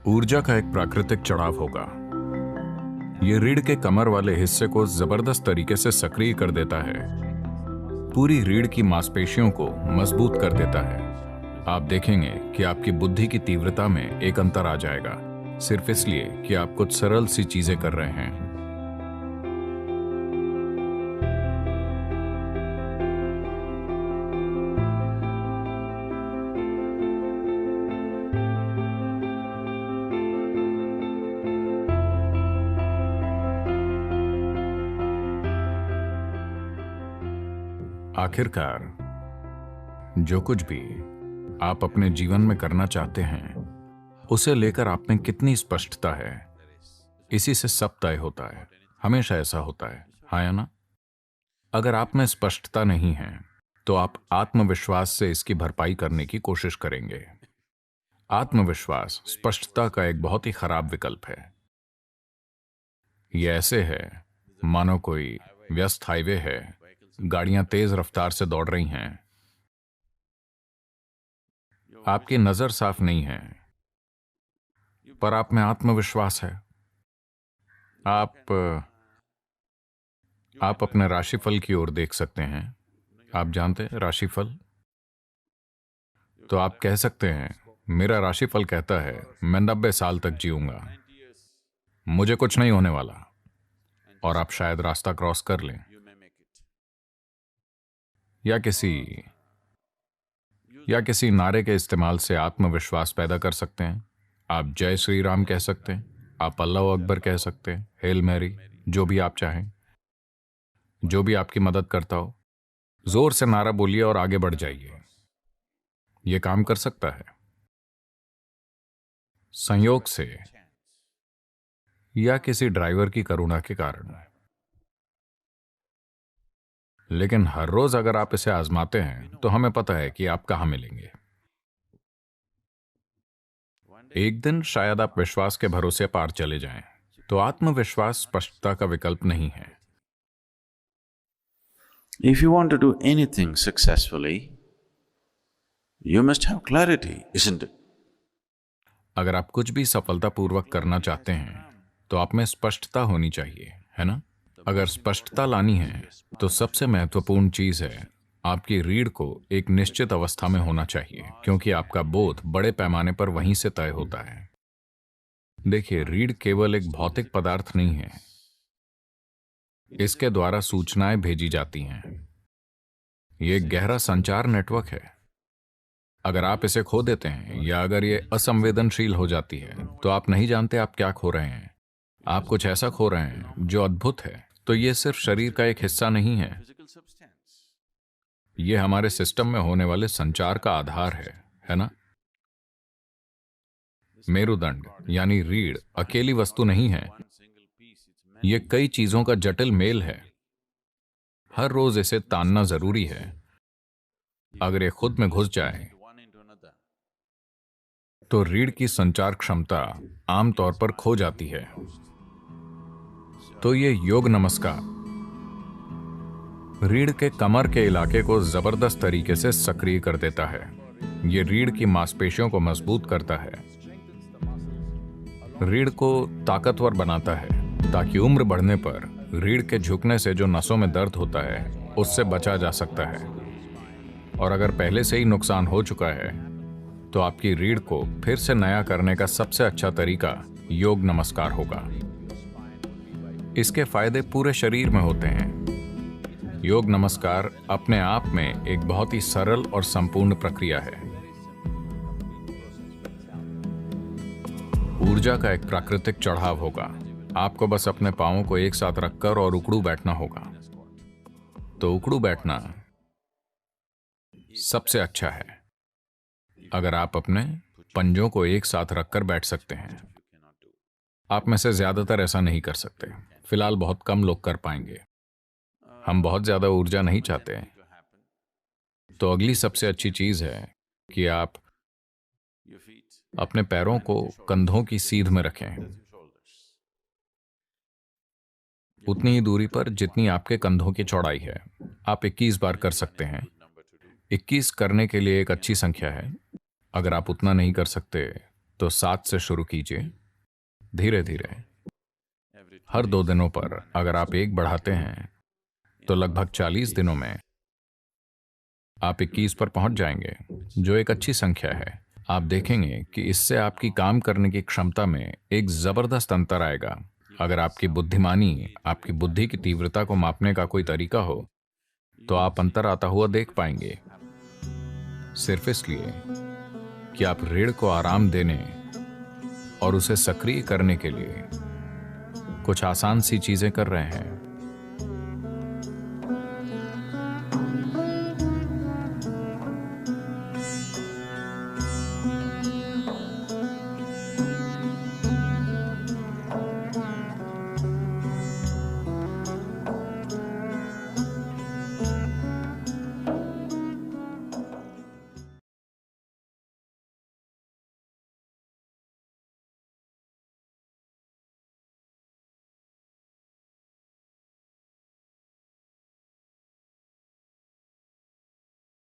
ऊर्जा का एक प्राकृतिक चढ़ाव होगा। ये रीढ़ के कमर वाले हिस्से को जबरदस्त तरीके से सक्रिय कर देता है, पूरी रीढ़ की मांसपेशियों को मजबूत कर देता है। आप देखेंगे कि आपकी बुद्धि की तीव्रता में एक अंतर आ जाएगा, सिर्फ इसलिए कि आप कुछ सरल सी चीजें कर रहे हैं। आखिरकार जो कुछ भी आप अपने जीवन में करना चाहते हैं, उसे लेकर आप में कितनी स्पष्टता है, इसी से सब तय होता है। हमेशा ऐसा होता है, हाँ या ना? अगर आप में स्पष्टता नहीं है तो आप आत्मविश्वास से इसकी भरपाई करने की कोशिश करेंगे। आत्मविश्वास स्पष्टता का एक बहुत ही खराब विकल्प है। यह ऐसे है मानो कोई व्यस्त हाईवे है, गाड़ियां तेज रफ्तार से दौड़ रही हैं, आपकी नजर साफ नहीं है, पर आप में आत्मविश्वास है। आप अपने राशिफल की ओर देख सकते हैं। आप जानते हैं राशिफल? तो आप कह सकते हैं, मेरा राशिफल कहता है मैं 90 साल तक जीऊंगा, मुझे कुछ नहीं होने वाला, और आप शायद रास्ता क्रॉस कर लें। या किसी नारे के इस्तेमाल से आत्मविश्वास पैदा कर सकते हैं। आप जय श्री राम कह सकते हैं, आप अल्लाह अकबर कह सकते हैं, हेल मैरी, जो भी आप चाहें, जो भी आपकी मदद करता हो। जोर से नारा बोलिए और आगे बढ़ जाइए। यह काम कर सकता है। संयोग से या किसी ड्राइवर की करुणा के कारण। लेकिन हर रोज अगर आप इसे आजमाते हैं तो हमें पता है कि आप कहां मिलेंगे। एक दिन शायद आप विश्वास के भरोसे पार चले जाएं। तो आत्मविश्वास स्पष्टता का विकल्प नहीं है। If you want to do anything successfully, you must have clarity, isn't it? अगर आप कुछ भी सफलतापूर्वक करना चाहते हैं तो आप में स्पष्टता होनी चाहिए, है ना? अगर स्पष्टता लानी है तो सबसे महत्वपूर्ण चीज है आपकी रीढ़ को एक निश्चित अवस्था में होना चाहिए, क्योंकि आपका बोध बड़े पैमाने पर वहीं से तय होता है। देखिए, रीढ़ केवल एक भौतिक पदार्थ नहीं है, इसके द्वारा सूचनाएं भेजी जाती हैं। यह एक गहरा संचार नेटवर्क है। अगर आप इसे खो देते हैं या अगर यह असंवेदनशील हो जाती है तो आप नहीं जानते आप क्या खो रहे हैं। आप कुछ ऐसा खो रहे हैं जो अद्भुत है। तो यह सिर्फ शरीर का एक हिस्सा नहीं है, यह हमारे सिस्टम में होने वाले संचार का आधार है ना? मेरुदंड यानी रीढ़ अकेली वस्तु नहीं है, यह कई चीजों का जटिल मेल है। हर रोज इसे तानना जरूरी है। अगर यह खुद में घुस जाए तो रीढ़ की संचार क्षमता आमतौर पर खो जाती है। तो यह योग नमस्कार रीढ़ के कमर के इलाके को जबरदस्त तरीके से सक्रिय कर देता है। यह रीढ़ की मांसपेशियों को मजबूत करता है, रीढ़ को ताकतवर बनाता है, ताकि उम्र बढ़ने पर रीढ़ के झुकने से जो नसों में दर्द होता है उससे बचा जा सकता है। और अगर पहले से ही नुकसान हो चुका है तो आपकी रीढ़ को फिर से नया करने का सबसे अच्छा तरीका योग नमस्कार होगा। इसके फायदे पूरे शरीर में होते हैं। योग नमस्कार अपने आप में एक बहुत ही सरल और संपूर्ण प्रक्रिया है। ऊर्जा का एक प्राकृतिक चढ़ाव होगा। आपको बस अपने पांवों को एक साथ रखकर और उकड़ू बैठना होगा। तो उकड़ू बैठना सबसे अच्छा है। अगर आप अपने पंजों को एक साथ रखकर बैठ सकते हैं। आप में से ज्यादातर ऐसा नहीं कर सकते। फिलहाल बहुत कम लोग कर पाएंगे। हम बहुत ज्यादा ऊर्जा नहीं चाहते। तो अगली सबसे अच्छी चीज है कि आप अपने पैरों को कंधों की सीध में रखें, उतनी ही दूरी पर जितनी आपके कंधों की चौड़ाई है। आप 21 बार कर सकते हैं। 21 करने के लिए एक अच्छी संख्या है। अगर आप उतना नहीं कर सकते तो 7 से शुरू कीजिए, धीरे धीरे। हर 2 दिनों पर अगर आप 1 बढ़ाते हैं तो लगभग 40 दिनों में आप 21 पर पहुंच जाएंगे, जो एक अच्छी संख्या है। आप देखेंगे कि इससे आपकी काम करने की क्षमता में एक जबरदस्त अंतर आएगा। अगर आपकी बुद्धिमानी, आपकी बुद्धि की तीव्रता को मापने का कोई तरीका हो तो आप अंतर आता हुआ देख पाएंगे। सिर्फ इसलिए कि आप रीढ़ को आराम देने और उसे सक्रिय करने के लिए कुछ आसान सी चीजें कर रहे हैं।